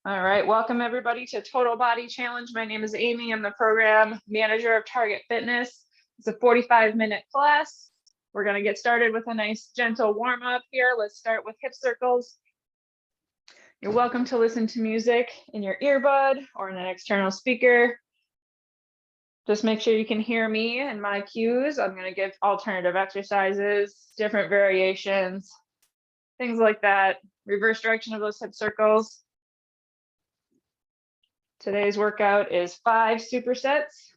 All right, welcome everybody to Total Body Challenge. My name is Amy. I'm the program manager of Target Fitness. It's a 45-minute class. We're going to get started with a nice gentle warm up here. Let's start with hip circles. You're welcome to listen to music in your earbud or in an external speaker. Just make sure you can hear me and my cues. I'm going to give alternative exercises, different variations, things like that. Reverse direction of those hip circles. Today's workout is 5 supersets.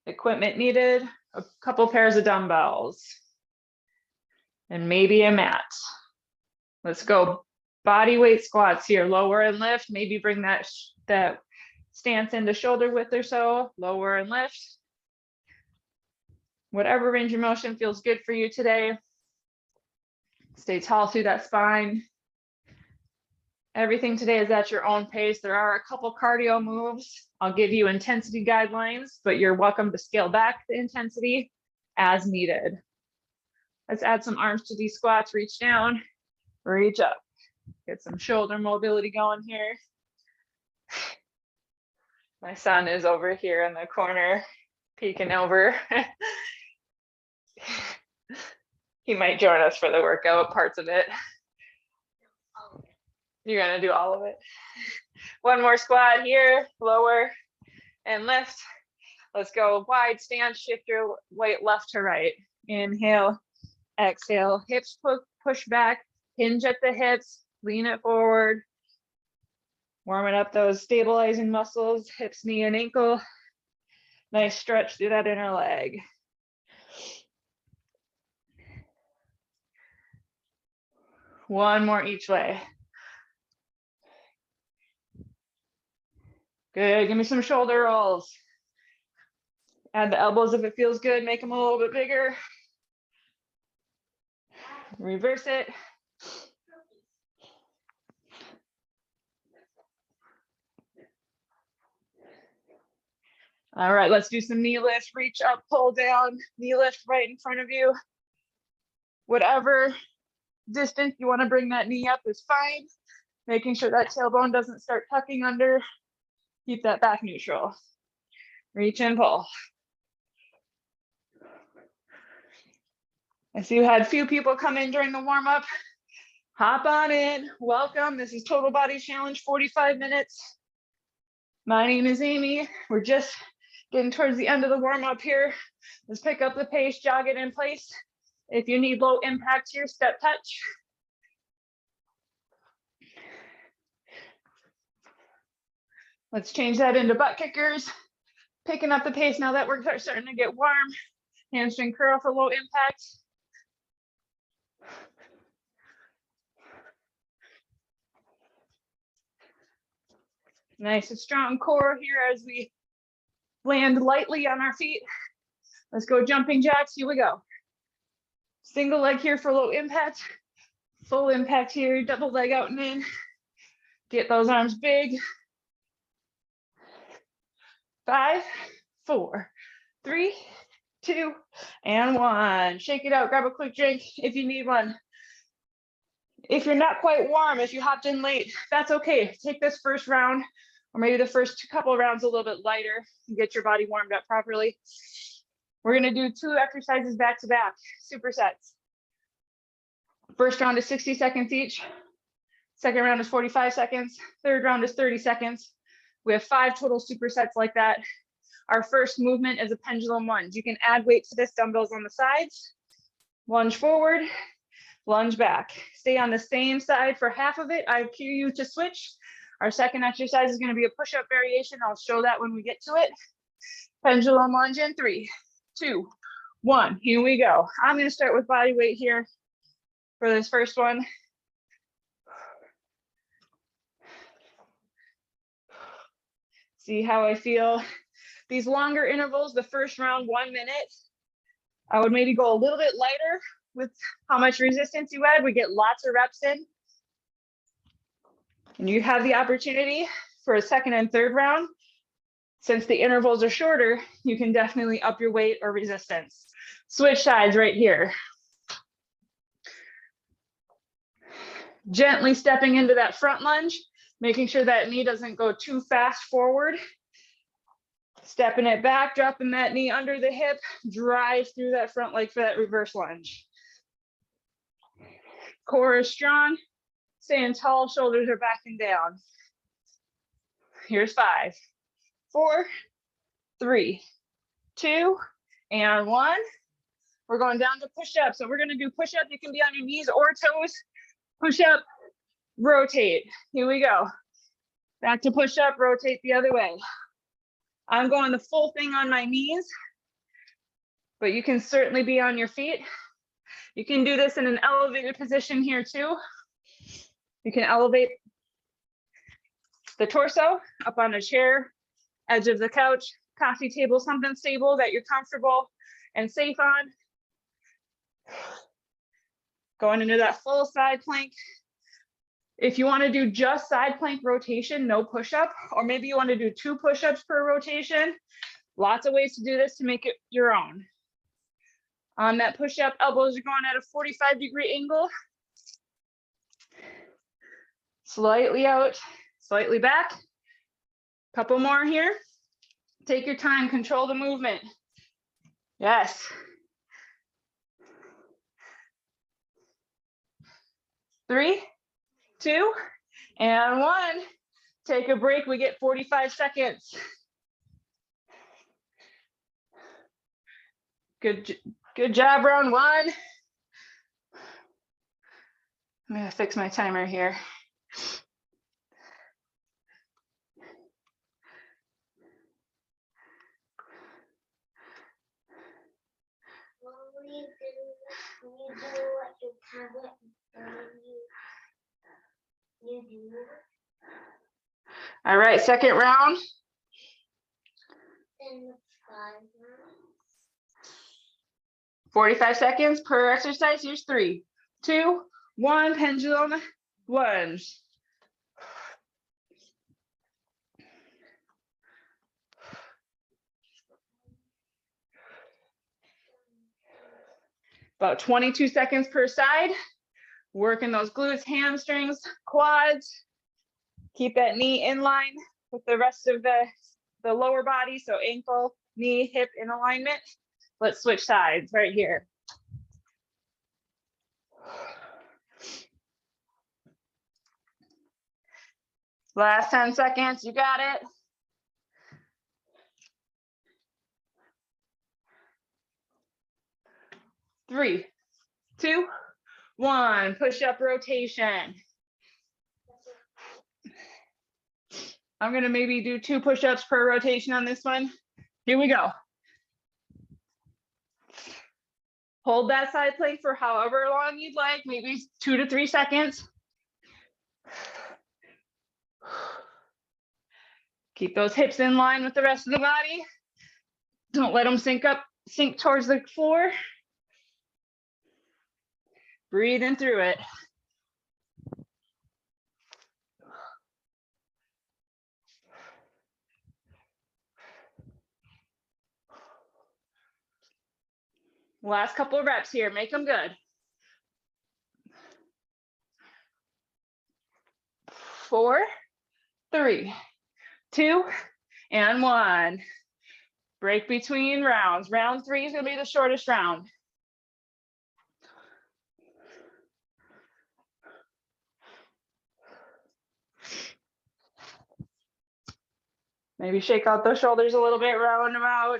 Equipment needed, a couple pairs of dumbbells, and maybe a mat. Let's go body weight squats here, lower and lift. Maybe bring that stance into shoulder width or so, lower and lift. Whatever range of motion feels good for you today. Stay tall through that spine. Everything today is at your own pace. There are a couple cardio moves. I'll give you intensity guidelines, but you're welcome to scale back the intensity as needed. Let's add some arms to these squats. Reach down, reach up. Get some shoulder mobility going here. My son is over here in the corner, peeking over. He might join us for the workout, parts of it. You're gonna do all of it. One more squat here, lower and lift. Let's go wide stance, shift your weight left to right. Inhale, exhale, hips push back, hinge at the hips, lean it forward. Warming up those stabilizing muscles, hips, knee, and ankle. Nice stretch through that inner leg. One more each way. Good, give me some shoulder rolls. Add the elbows if it feels good, make them a little bit bigger. Reverse it. All right, let's do some knee lift, reach up, pull down, knee lift right in front of you. Whatever distance you want to bring that knee up is fine. Making sure that tailbone doesn't start tucking under. Keep that back neutral. Reach and pull. I see you had a few people come in during the warm up. Hop on in, welcome. This is Total Body Challenge, 45 minutes. My name is Amy. We're just getting towards the end of the warm up here. Let's pick up the pace, jog it in place. If you need low impact here, step touch. Let's change that into butt kickers. Picking up the pace now that we're starting to get warm. Hamstring curl for low impact. Nice and strong core here as we land lightly on our feet. Let's go jumping jacks, here we go. Single leg here for low impact. Full impact here, double leg out and in. Get those arms big. 5, 4, 3, 2, and 1. Shake it out, grab a quick drink if you need one. If you're not quite warm, if you hopped in late, that's okay. Take this first round, or maybe the first couple of rounds a little bit lighter and get your body warmed up properly. We're gonna do 2 exercises back to back, supersets. First round is 60 seconds each. Second round is 45 seconds. Third round is 30 seconds. We have 5 total supersets like that. Our first movement is a pendulum lunge. You can add weight to this, dumbbells on the sides. Lunge forward, lunge back. Stay on the same side for half of it. I cue you to switch. Our second exercise is going to be a push-up variation. I'll show that when we get to it. Pendulum lunge in 3, 2, 1. Here we go. I'm going to start with body weight here for this first one. See how I feel. These longer intervals, the first round, 1 minute. I would maybe go a little bit lighter with how much resistance you add. We get lots of reps in. And you have the opportunity for a second and third round. Since the intervals are shorter, you can definitely up your weight or resistance. Switch sides right here. Gently stepping into that front lunge. Making sure that knee doesn't go too fast forward. Stepping it back, dropping that knee under the hip, drive through that front leg for that reverse lunge. Core is strong, staying tall, shoulders are back and down. Here's 5, 4, 3, 2, and 1. We're going down to push-up. So we're gonna do push-up. You can be on your knees or toes. Push-up, rotate. Here we go. Back to push-up, rotate the other way. I'm going the full thing on my knees, but you can certainly be on your feet. You can do this in an elevated position here too. You can elevate the torso up on a chair, edge of the couch, coffee table, something stable that you're comfortable and safe on. Going into that full side plank. If you want to do just side plank rotation, no push-up, or maybe you want to do 2 push-ups per rotation, lots of ways to do this to make it your own. On that push-up, elbows are going at a 45-degree angle. Slightly out, slightly back. Couple more here. Take your time, control the movement. Yes. 3, 2, and 1. Take a break, we get 45 seconds. Good job, round 1. I'm gonna fix my timer here. All right, second round. 45 seconds per exercise. Here's 3, 2, 1, pendulum lunge. About 22 seconds per side. Working those glutes, hamstrings, quads. Keep that knee in line with the rest of the lower body. So ankle, knee, hip in alignment. Let's switch sides right here. Last 10 seconds, you got it. Three, 2, 1, push-up rotation. I'm gonna maybe do 2 push-ups per rotation on this one. Here we go. Hold that side plank for however long you'd like, maybe 2 to 3 seconds. Keep those hips in line with the rest of the body. Don't let them sink towards the floor. Breathing through it. Last couple of reps here, make them good. 4, 3, 2, and 1. Break between rounds. Round 3 is gonna be the shortest round. Maybe shake out those shoulders a little bit, round them out.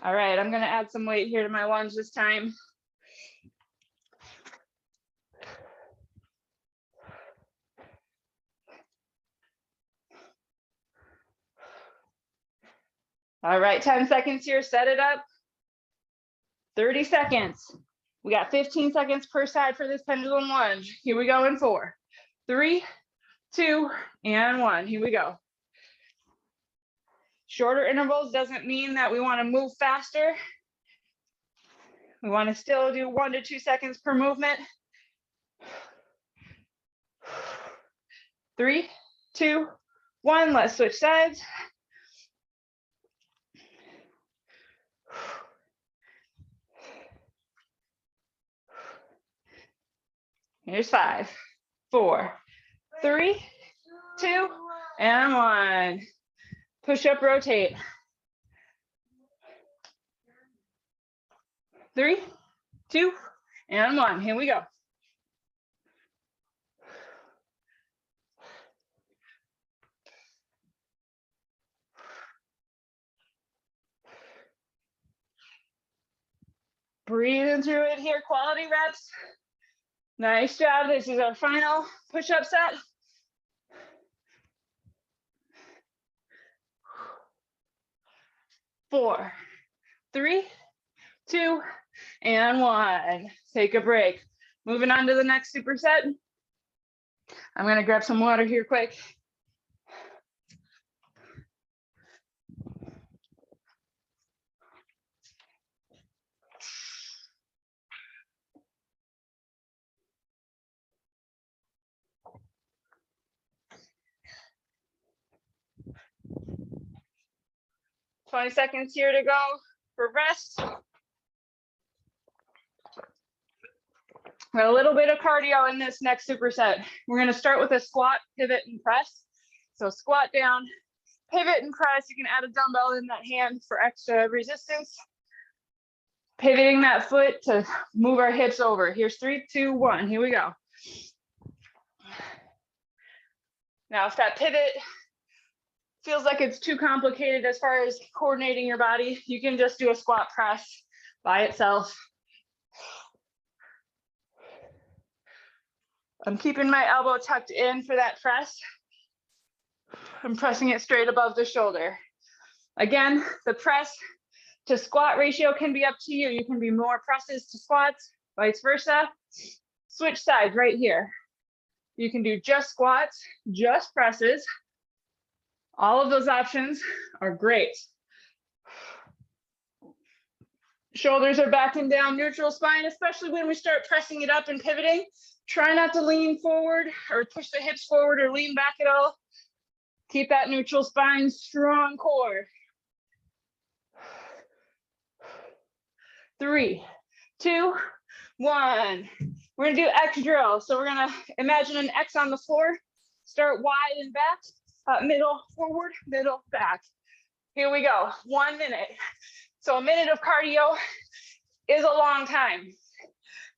All right, I'm gonna add some weight here to my lunge this time. All right, 10 seconds here, set it up. 30 seconds. We got 15 seconds per side for this pendulum lunge. Here we go in 4, 3, 2, and 1. Here we go. Shorter intervals doesn't mean that we want to move faster. We want to still do 1 to 2 seconds per movement. 3, 2, 1. Let's switch sides. Here's 5, 4, 3, 2, and 1. Push up, rotate. 3, 2, and 1. Here we go. Breathing through it here, quality reps. Nice job. This is our final push-up set. Four, 3, 2, and 1. Take a break. Moving on to the next superset. I'm gonna grab some water here quick. Twenty seconds here to go for rest. Got a little bit of cardio in this next superset. We're gonna start with a squat, pivot, and press. So squat down, pivot and press. You can add a dumbbell in that hand for extra resistance. Pivoting that foot to move our hips over. Here's 3, 2, 1. Here we go. Now, if that pivot feels like it's too complicated as far as coordinating your body, you can just do a squat press by itself. I'm keeping my elbow tucked in for that press. I'm pressing it straight above the shoulder. Again, the press to squat ratio can be up to you. You can be more presses to squats, vice versa. Switch sides right here. You can do just squats, just presses. All of those options are great. Shoulders are back and down, neutral spine, especially when we start pressing it up and pivoting. Try not to lean forward or push the hips forward or lean back at all. Keep that neutral spine, strong core. 3, 2, 1. We're gonna do X drill. So we're gonna imagine an X on the floor. Start wide and back, middle forward, middle back. Here we go, 1 minute. So a minute of cardio is a long time.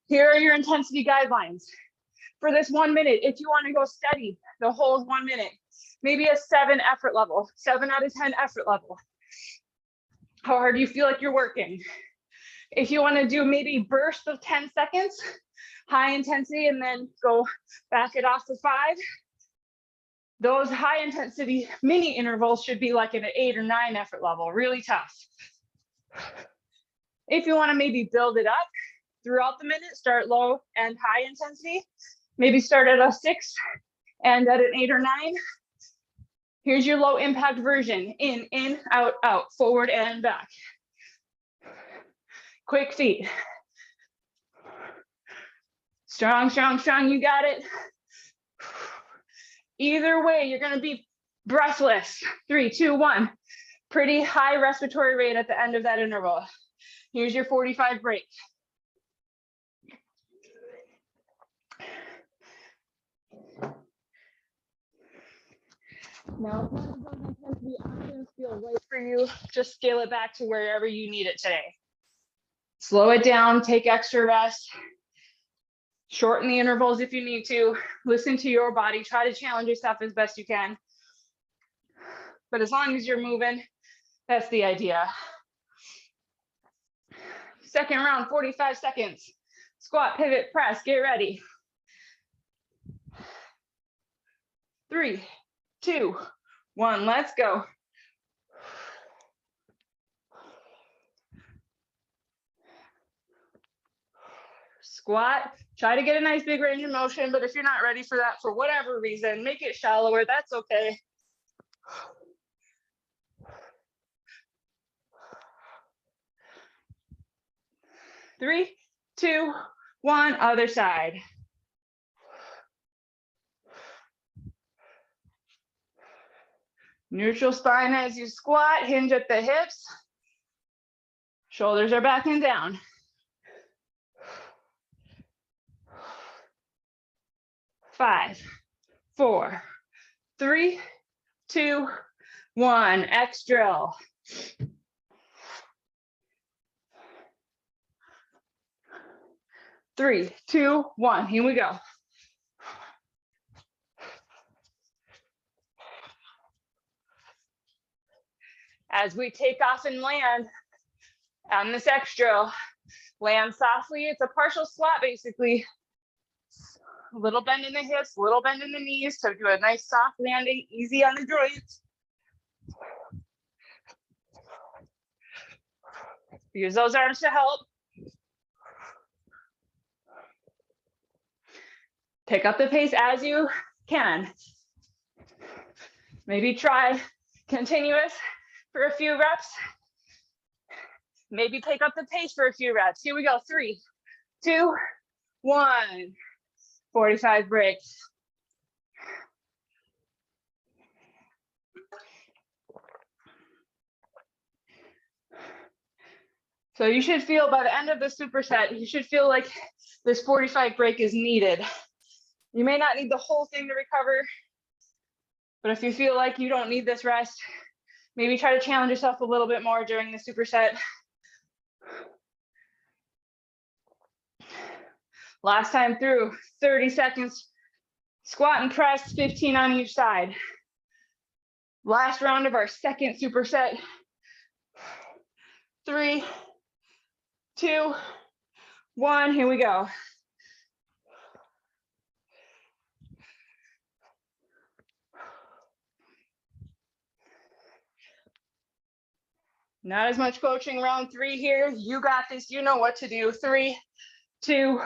Here are your intensity guidelines. For this 1 minute, if you wanna go steady, the whole 1 minute, maybe a 7 effort level, 7 out of 10 effort level. How hard do you feel like you're working? If you wanna do maybe burst of 10 seconds, high intensity, and then go back it off to 5, those high intensity mini intervals should be like at an 8 or 9 effort level, really tough. If you wanna maybe build it up throughout the minute, start low and high intensity, maybe start at a 6 and at an 8 or 9. Here's your low impact version. In, out, out, forward and back. Quick feet. Strong, strong, strong, you got it. Either way, you're gonna be breathless. 3, 2, 1. Pretty high respiratory rate at the end of that interval. Here's your 45 break. Now, if one of those intensity options feel right for you, just scale it back to wherever you need it today. Slow it down, take extra rest, shorten the intervals if you need to, listen to your body, try to challenge yourself as best you can. But as long as you're moving, that's the idea. Second round, 45 seconds. Squat, pivot, press, get ready. 3, 2, 1, let's go. Squat, try to get a nice big range of motion, but if you're not ready for that for whatever reason, make it shallower, that's okay. Three, 2, 1, other side. Neutral spine as you squat, hinge at the hips. Shoulders are back and down. 5, 4, 3, 2, 1. X drill. 3, 2, 1. Here we go. As we take off and land on this X drill, land softly. It's a partial squat, basically. A little bend in the hips, a little bend in the knees to do a nice soft landing, easy on the joints. Use those arms to help. Pick up the pace as you can. Maybe try continuous for a few reps. Maybe pick up the pace for a few reps. Here we go. 3, 2, 1. 45 breaks. So you should feel by the end of the superset, you should feel like this 45 break is needed. You may not need the whole thing to recover, but if you feel like you don't need this rest, maybe try to challenge yourself a little bit more during the superset. Last time through, 30 seconds, squat and press, 15 on each side. Last round of our second superset. 3, 2, 1, here we go. Not as much coaching, round 3 here. You got this, you know what to do. 3, 2,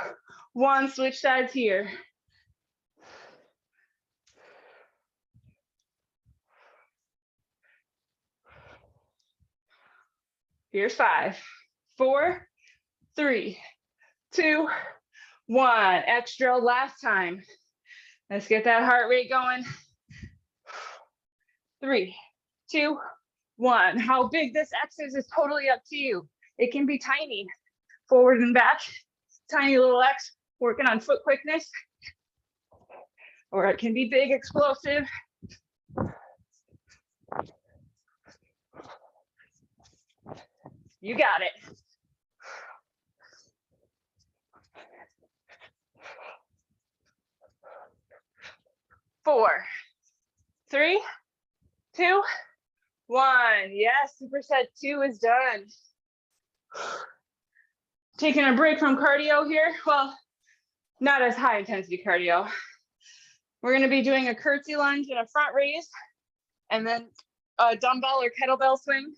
1, switch sides here. Here's 5, 4, 3, 2, 1. Extra last time. Let's get that heart rate going. 3, 2, 1. How big this X is totally up to you. It can be tiny, forward and back, tiny little X, working on foot quickness, or it can be big, explosive. You got it. 4, 3, 2, 1. Yes, superset 2 is done. Taking a break from cardio here. Well, not as high intensity cardio. We're going to be doing a curtsy lunge and a front raise, and then a dumbbell or kettlebell swing.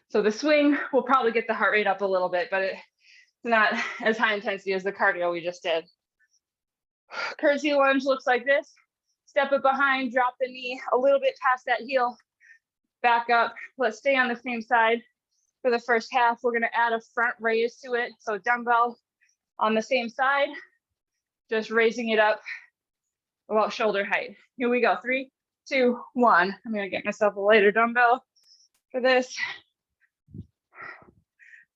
So the swing will probably get the heart rate up a little bit, but it's not as high intensity as the cardio we just did. Curtsy lunge looks like this. Step it behind, drop the knee a little bit past that heel, back up. Let's stay on the same side for the first half. We're going to add a front raise to it. So dumbbell on the same side, just raising it up about shoulder height. Here we go. 3, 2, 1. I'm going to get myself a lighter dumbbell for this.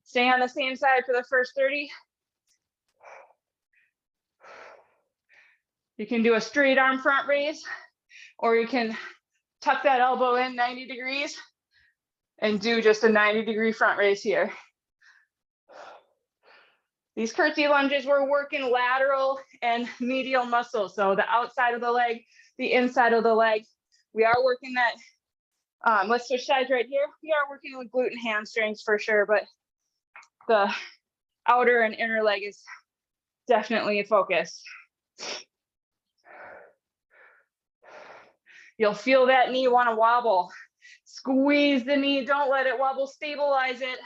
Stay on the same side for the first 30. You can do a straight arm front raise, or you can tuck that elbow in 90 degrees and do just a 90-degree front raise here. These curtsy lunges, we're working lateral and medial muscles. So the outside of the leg, the inside of the leg. We are working that. Let's switch sides right here. We are working with glute and hamstrings for sure, but the outer and inner leg is definitely a focus. You'll feel that knee want to wobble. Squeeze the knee, don't let it wobble, stabilize it.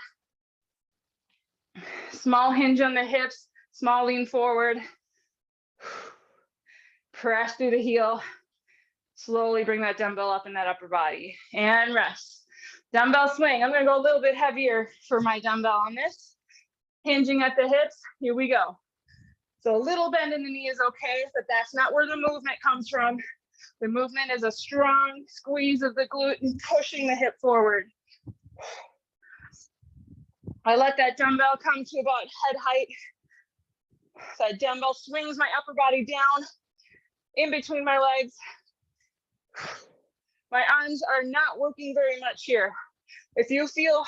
Small hinge on the hips, small lean forward. Press through the heel. Slowly bring that dumbbell up in that upper body and rest. Dumbbell swing. I'm going to go a little bit heavier for my dumbbell on this. Hinging at the hips. Here we go. So a little bend in the knee is okay, but that's not where the movement comes from. The movement is a strong squeeze of the glute and pushing the hip forward. I let that dumbbell come to about head height That dumbbell swings my upper body down in between my legs. My arms are not working very much here. If you feel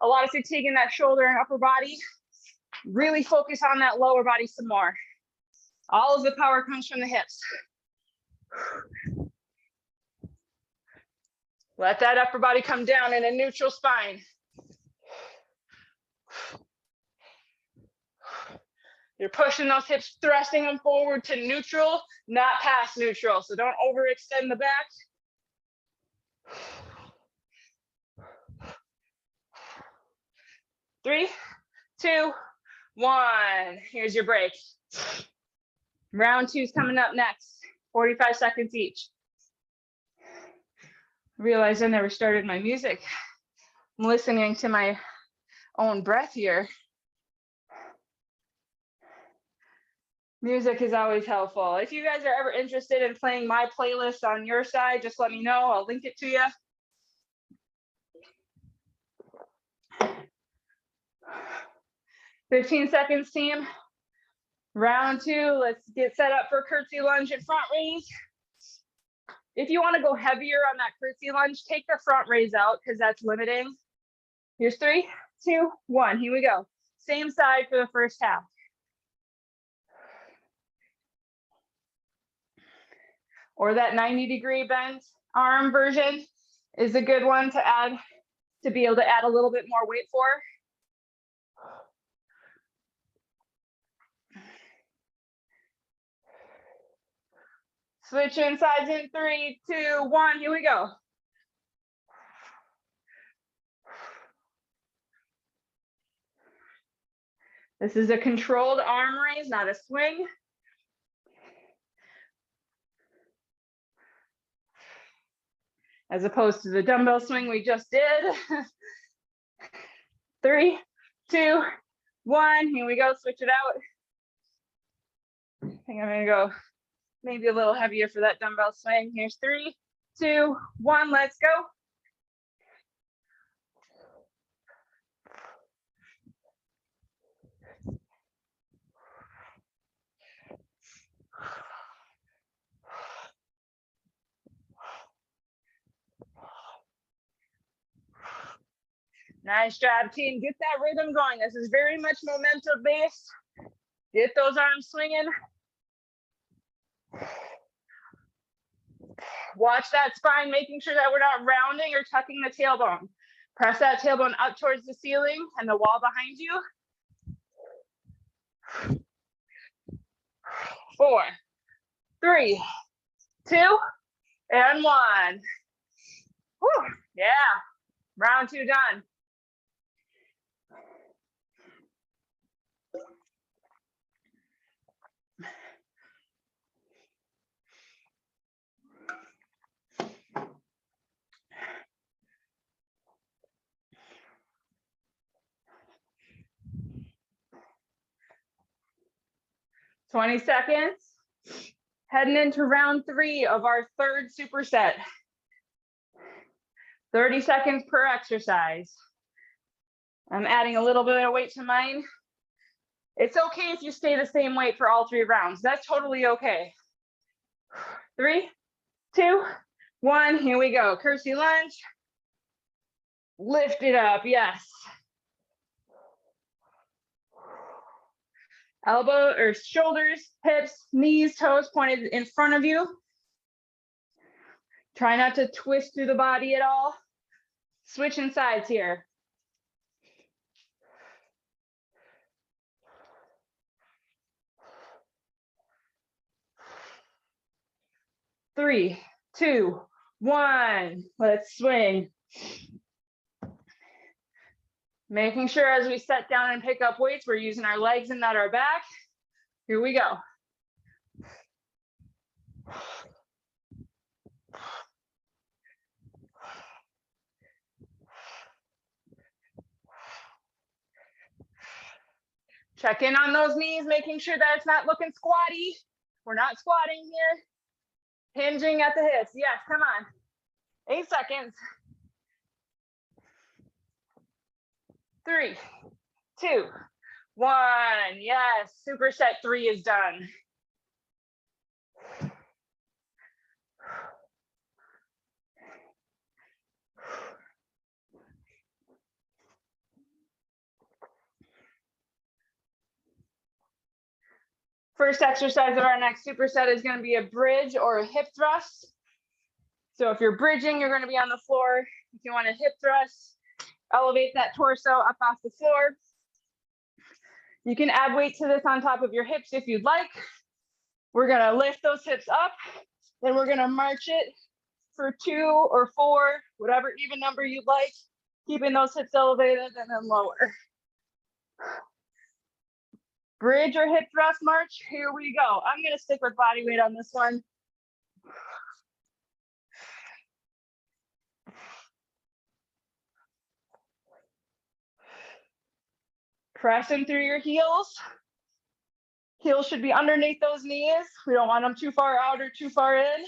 a lot of fatigue in that shoulder and upper body, really focus on that lower body some more. All of the power comes from the hips. Let that upper body come down in a neutral spine. You're pushing those hips, thrusting them forward to neutral, not past neutral. So don't overextend the back. 3, 2, 1. Here's your break. Round 2 is coming up next. 45 seconds each. Realized I never started my music. I'm listening to my own breath here. Music is always helpful. If you guys are ever interested in playing my playlist on your side, just let me know. I'll link it to you. "15 seconds, team. Round 2, let's get set up for curtsy lunge and front raise. If you want to go heavier on that curtsy lunge, take the front raise out because that's limiting. Here's 3, 2, 1. Here we go. Same side for the first half. Or that 90-degree bent arm version is a good one to add, to be able to add a little bit more weight for. Switch insides in 3, 2, 1. Here we go. This is a controlled arm raise, not a swing. As opposed to the dumbbell swing we just did. 3, 2, 1. Here we go. Switch it out. I think I'm gonna go maybe a little heavier for that dumbbell swing. Here's 3, 2, 1. Let's go. Nice job, team. Get that rhythm going. This is very much momentum based. Get those arms swinging. Watch that spine, making sure that we're not rounding or tucking the tailbone. Press that tailbone up towards the ceiling and the wall behind you. 4, 3, 2, and 1. Whew, yeah, round 2 done. "20 seconds. Heading into round 3 of our third superset. 30 seconds per exercise. I'm adding a little bit of weight to mine. It's okay if you stay the same weight for all 3 rounds. That's totally okay. 3, 2, 1. Here we go. Curtsy lunge. Lift it up. Yes. Elbow or shoulders, hips, knees, toes pointed in front of you. Try not to twist through the body at all. Switching sides here. Three, 2, 1. Let's swing. Making sure as we set down and pick up weights, we're using our legs and not our back. Here we go. Check in on those knees, making sure that it's not looking squatty. We're not squatting here. Hinging at the hips. Yes, come on. 8 seconds. 3, 2, 1. Yes, superset 3 is done. First exercise of our next superset is going to be a bridge or a hip thrust. So if you're bridging, you're going to be on the floor. If you want a hip thrust, elevate that torso up off the floor. You can add weight to this on top of your hips if you'd like. We're going to lift those hips up, then we're going to march it for 2 or 4, whatever even number you'd like, keeping those hips elevated and then lower. Bridge or hip thrust march, here we go. I'm going to stick with body weight on this one. Pressing through your heels. Heels should be underneath those knees. We don't want them too far out or too far in.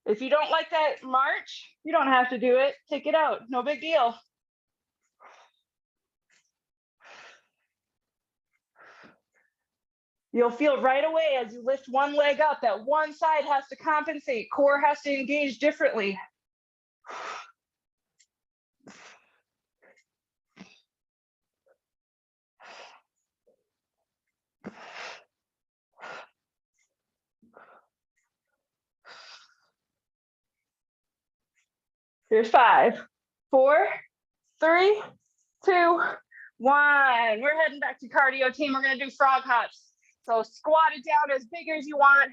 If you don't like that march, you don't have to do it. Take it out, no big deal. You'll feel right away as you lift one leg up that one side has to compensate. Core has to engage differently. Here's 5, 4, 3, 2, 1. We're heading back to cardio team. We're going to do frog hops. So squat it down as big as you want.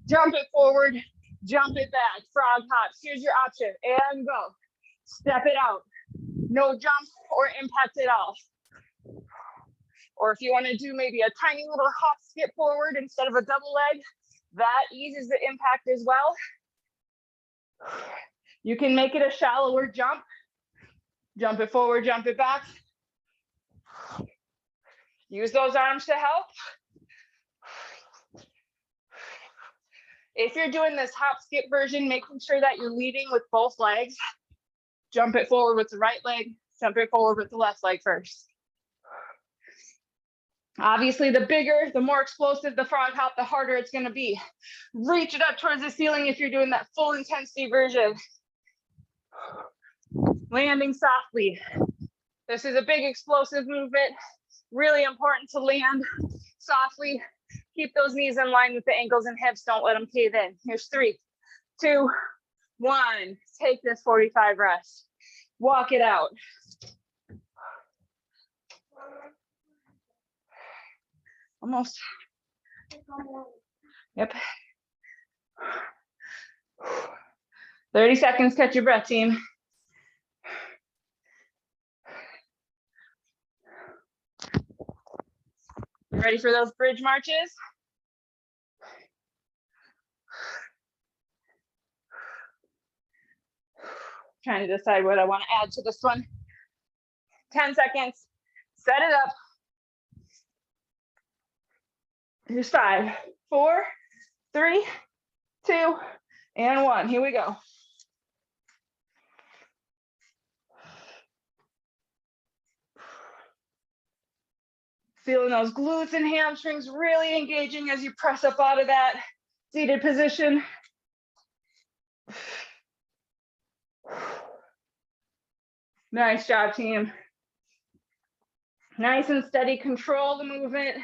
Jump it forward. Jump it back. Frog hops. Here's your option. And go. Step it out. No jump or impact at all. Or if you want to do maybe a tiny little hop skip forward instead of a double leg, that eases the impact as well. You can make it a shallower jump. Jump it forward, jump it back. Use those arms to help. If you're doing this hop skip version, making sure that you're leading with both legs. Jump it forward with the right leg, jump it forward with the left leg first. Obviously, the bigger, the more explosive the frog hop, the harder it's going to be. Reach it up towards the ceiling if you're doing that full intensity version. Landing softly. This is a big explosive movement. Really important to land softly. Keep those knees in line with the ankles and hips. Don't let them cave in. Here's 3, 2, 1. Take this 45 rest. Walk it out. Almost. Yep. 30 seconds, catch your breath, team. You ready for those bridge marches? Trying to decide what I want to add to this one. 10 seconds. Set it up. Here's 5, 4, 3, 2, and 1. Here we go. Feeling those glutes and hamstrings really engaging as you press up out of that seated position. Nice job, team. Nice and steady, control the movement.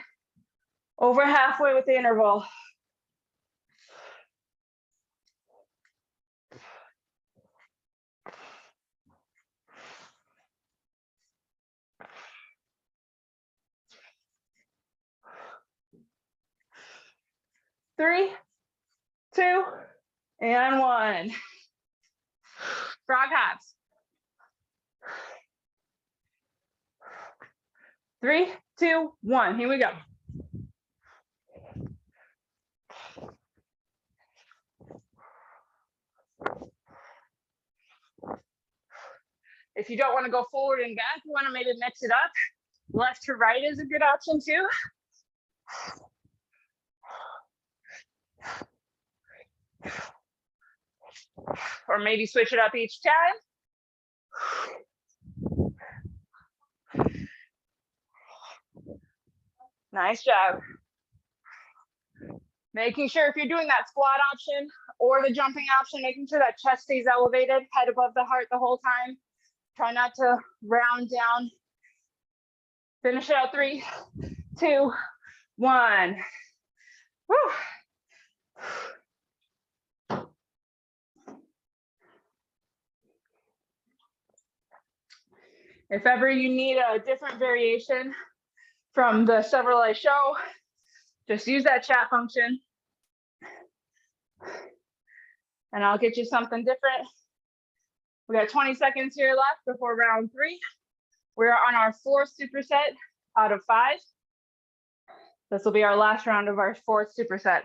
Over halfway with the interval. Three, 2, and 1. Frog hops. 3, 2, 1. Here we go. If you don't want to go forward and back, you want to maybe mix it up. Left to right is a good option too. Or maybe switch it up each time. Nice job. Making sure if you're doing that squat option or the jumping option, making sure that chest stays elevated, head above the heart the whole time. Try not to round down. Finish it out. 3, 2, 1. Woo. If ever you need a different variation from the several I show, just use that chat function and I'll get you something different. We got 20 seconds here left before round 3. We're on our 4th superset out of 5. This will be our last round of our 4th superset.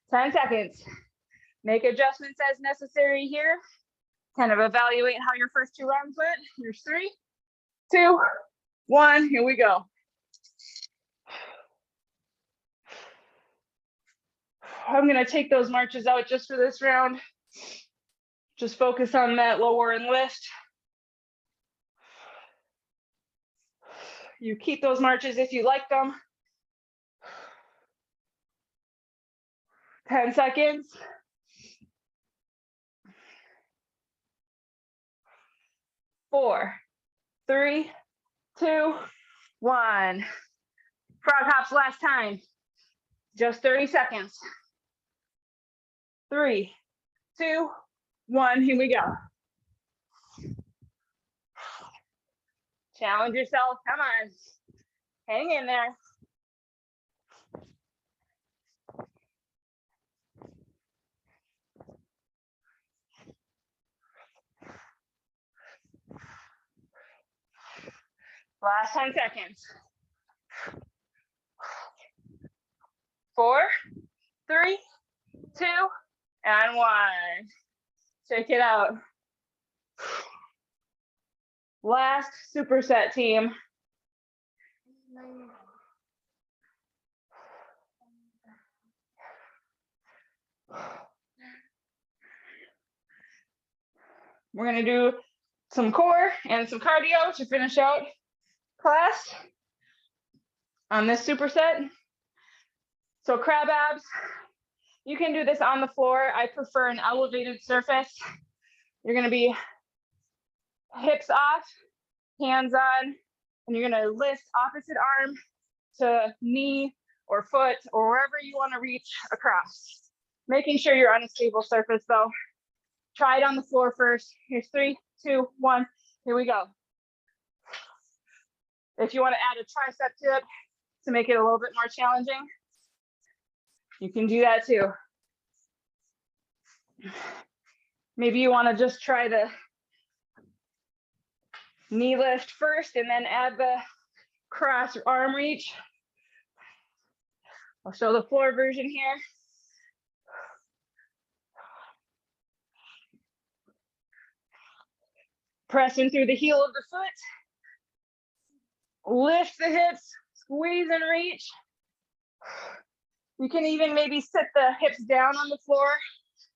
10 seconds. Make adjustments as necessary here. Kind of evaluate how your first 2 rounds went. Here's 3, 2, 1. Here we go. I'm going to take those marches out just for this round. Just focus on that lower and lift. You keep those marches if you like them. 10 seconds. 4, 3, 2, 1. Frog hops last time. Just 30 seconds. 3, 2, 1. Here we go. Challenge yourself. Come on. Hang in there. Last 10 seconds. 4, 3, 2, and 1. Check it out. Last superset, team. We're going to do some core and some cardio to finish out class on this superset. So crab abs, you can do this on the floor. I prefer an elevated surface. You're going to be hips off, hands on, and you're going to lift opposite arm to knee or foot or wherever you want to reach across. Making sure you're on a stable surface though. Try it on the floor first. Here's 3, 2, 1. Here we go. If you want to add a tricep to it to make it a little bit more challenging, you can do that too. Maybe you want to just try the knee lift first and then add the cross arm reach. I'll show the floor version here. Pressing through the heel of the foot. Lift the hips, squeeze and reach. You can even maybe sit the hips down on the floor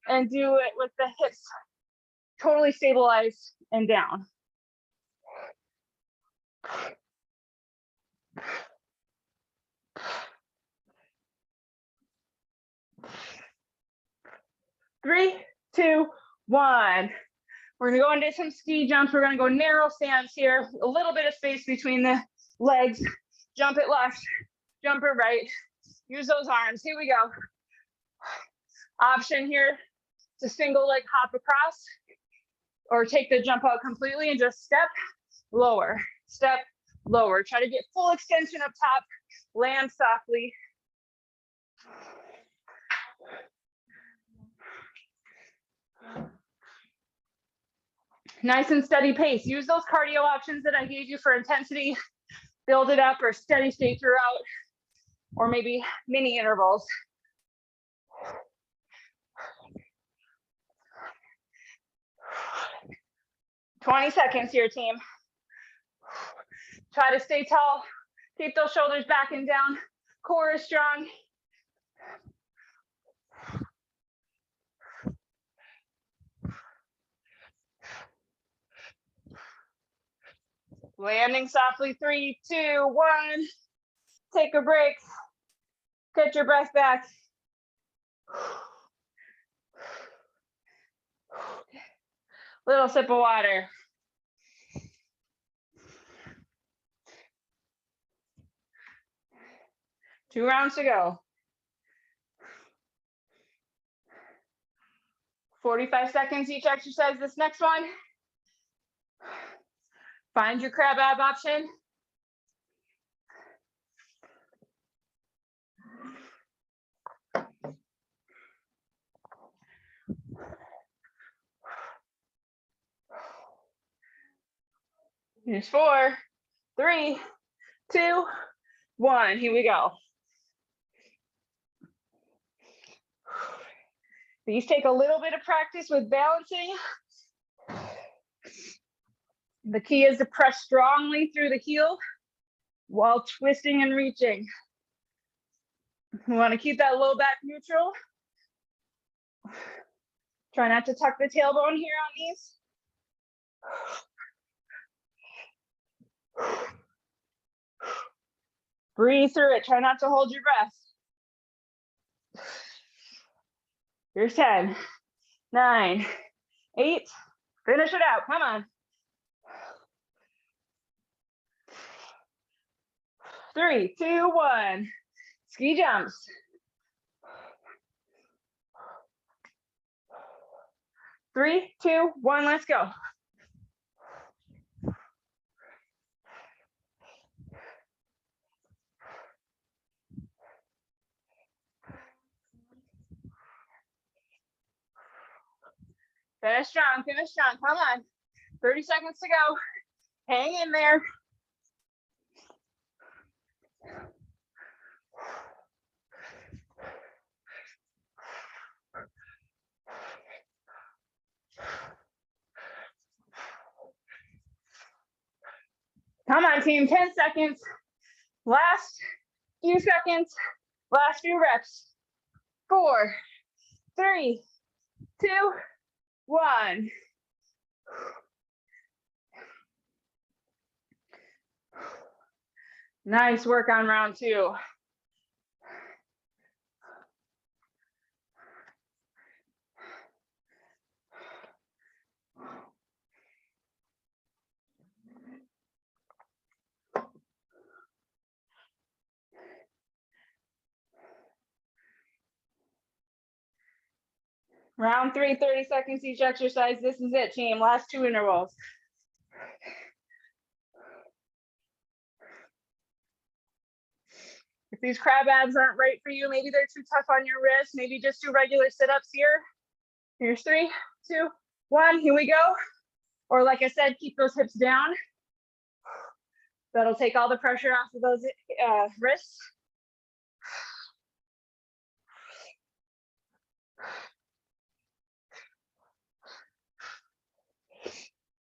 and do it with the hips totally stabilized and down. Three, 2, 1. We're gonna go into some ski jumps. We're gonna go narrow stance here, a little bit of space between the legs. Jump it left, jump it right. Use those arms. Here we go. Option here to single leg hop across or take the jump out completely and just step lower, step lower. Try to get full extension up top, land softly. Nice and steady pace. Use those cardio options that I gave you for intensity. Build it up or steady state throughout, or maybe mini intervals. "20 seconds here, team. Try to stay tall. Keep those shoulders back and down. Core is strong. Landing softly. 3, 2, 1. take a break, get your breath back. Little sip of water. Two rounds to go. 45 seconds each exercise. This next one. Find your crab ab option. Here's 4, 3, 2, 1. Here we go. These take a little bit of practice with balancing. The key is to press strongly through the heel while twisting and reaching. We want to keep that low back neutral. Try not to tuck the tailbone here on these. Breathe through it. Try not to hold your breath. Here's 10, 9, 8. Finish it out. Come on. 3, 2, 1. Ski jumps. Three, two, one, let's go. Finish strong, come on. 30 seconds to go. Hang in there. Come on, team, 10 seconds. Last few seconds, last few reps. 4, 3, 2, 1. Nice work on round 2. Round 3, 30 seconds each exercise. This is it, team. Last 2 intervals. If these crab abs aren't right for you, maybe they're too tough on your wrist, maybe just do regular sit-ups here. Here's 3, 2, 1, here we go. Or like I said, keep those hips down. That'll take all the pressure off of those wrists.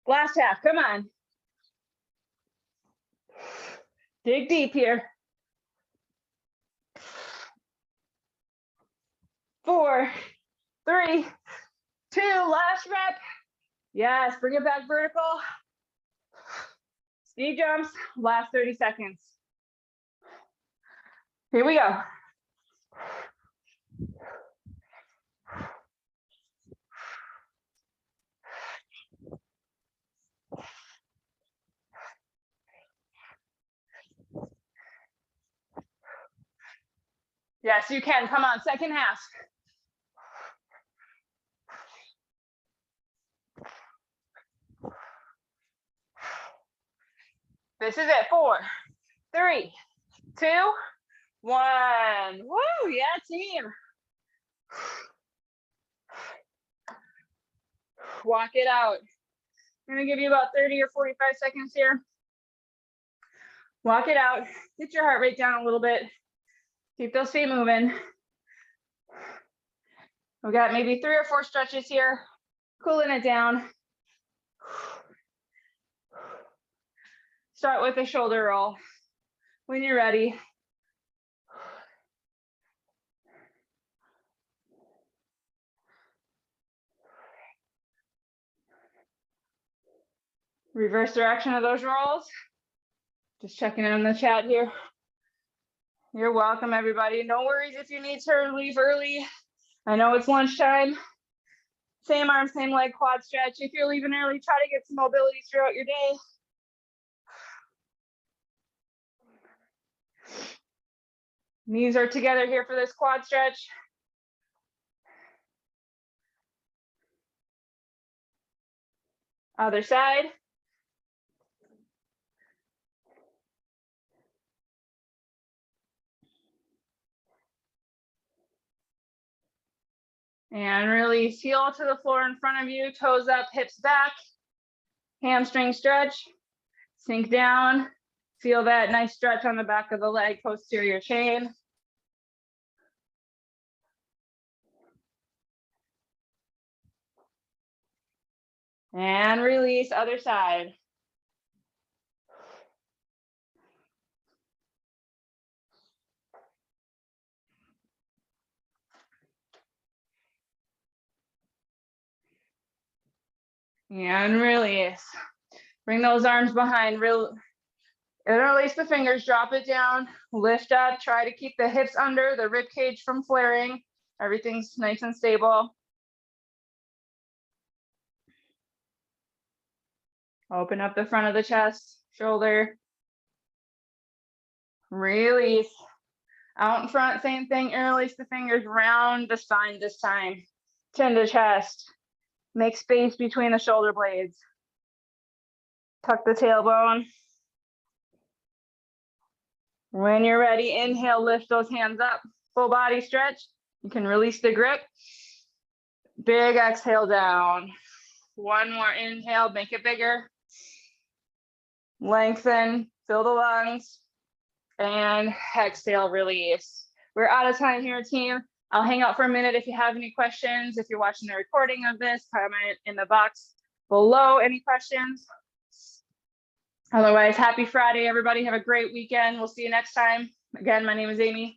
Last half, come on. Dig deep here. 4, 3, 2, last rep. Yes, bring it back vertical. Ski jumps, last 30 seconds. Here we go. Yes, you can. Come on, second half. This is it. 4, 3, 2, 1. Woo, yeah, team. Walk it out. I'm gonna give you about 30 or 45 seconds here. Walk it out. Get your heart rate down a little bit. Keep those feet moving. We've got maybe 3 or 4 stretches here. Cooling it down. Start with a shoulder roll when you're ready. Reverse direction of those rolls. Just checking in on the chat here. You're welcome, everybody. No worries if you need to leave early. I know it's lunchtime. Same arm, same leg, quad stretch. If you're leaving early, try to get some mobility throughout your day. Knees are together here for this quad stretch. Other side. And really heel to the floor in front of you, toes up, hips back, hamstring stretch, sink down, feel that nice stretch on the back of the leg, posterior chain. And release, other side. And release. Bring those arms behind, interlace the fingers, drop it down, lift up, try to keep the hips under, the rib cage from flaring. Everything's nice and stable. Open up the front of the chest, shoulder. Release. Out in front, same thing, interlace the fingers, round the spine this time. Chin to chest. Make space between the shoulder blades. Tuck the tailbone. When you're ready, inhale, lift those hands up. Full body stretch. You can release the grip. Big exhale down. One more inhale, make it bigger. Lengthen, fill the lungs. And exhale, release. We're out of time here, team. I'll hang out for a minute if you have any questions. If you're watching the recording of this, comment in the box below any questions. Otherwise, happy Friday, everybody. Have a great weekend. We'll see you next time. Again, my name is Amy.